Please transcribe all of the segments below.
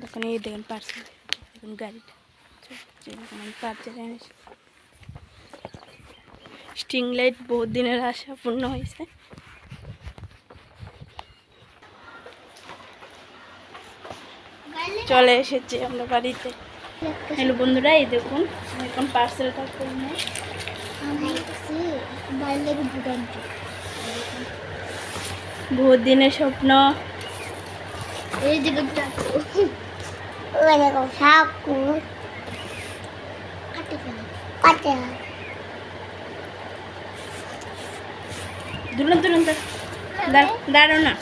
তখন এই দেখেন পার্সেল, দেখুন গাড়িটা যেরকম আমি পার্সেল এনেছি। স্ট্রিং লাইট বহুত দিনের আশা পূর্ণ হয়েছে। চলে এসেছি আমরা বাড়িতে। হ্যালো বন্ধুরা, এই দেখুন এখন পার্সেলটা করে নেই। বহুত দিনের স্বপ্ন। এই যে দুলন দুলন দাঁড়ো না।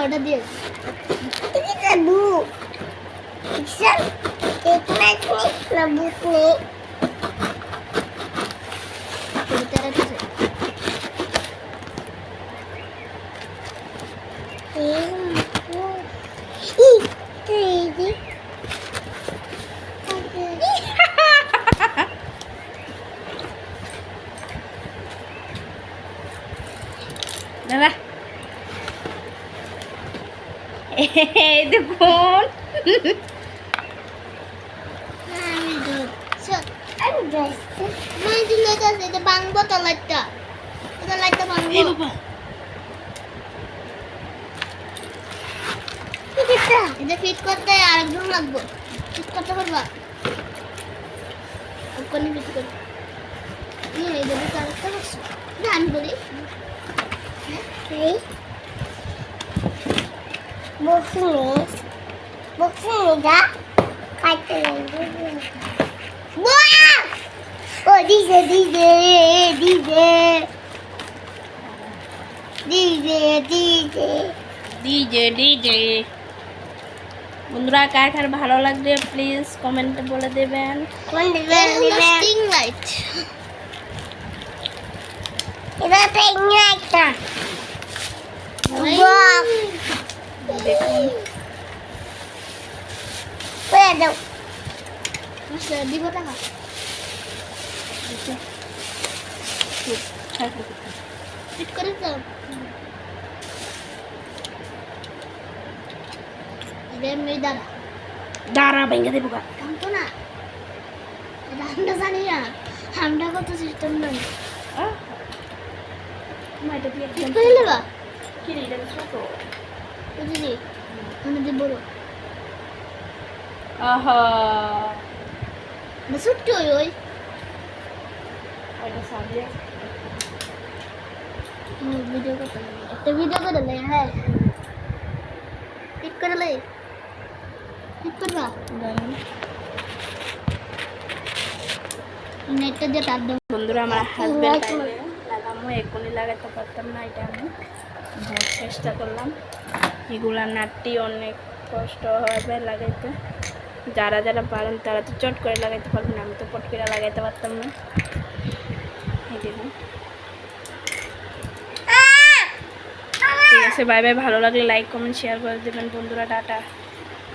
ওটা দিয়ে দাদা এই দেখুন ভাঙবো তো লাইটটা, লাইটটা ভাঙবো। এটা ফিট করতে আরেকজন লাগবো। ফিট করতে পারবা? ওখানে ফিট করতে এই যদি আরেকটা বসো আমি বলি বক্সিংটা কাটতে ও DJ DJ DJ DJ DJ DJ DJ. বন্ধুরা কার কার ভালো লাগবে প্লিজ কমেন্টে বলে দেবেন। স্টিং লাইট, এটা স্টিং লাইটটা দেখুন দাও দিব টাকা ফিট করে দাও। দাঁড়া ভেঙে দেবো গা। থামতো না, এটা আমরা জানি না, আমরা কত সিস্টেম নাই। এটা দিয়ে ফিট করে নেবা কি রে, এটা ছোট। বুঝলি আমাদের বড় আহা ছোট্ট ওই এটা সাজিয়ে ভিডিও করতে একটা ভিডিও করে লে। হ্যাঁ ফিট করে লে, ফিট করবা নেটটা দিয়ে তার দাও। বন্ধুরা আমার হাজবেন্ড লাগামো, এখনই লাগাতে পারতাম না, এটা আমি বহুত চেষ্টা করলাম। এগুলা নাটটি অনেক কষ্ট হবে লাগাইতে। যারা যারা পারেন তারা তো চট করে লাগাইতে পারবেন, আমি তো পট করে লাগাইতে পারতাম না। এই দেখুন ঠিক আছে, বাই বাই। ভালো লাগলে লাইক কমেন্ট শেয়ার করে দেবেন বন্ধুরা, টাটা।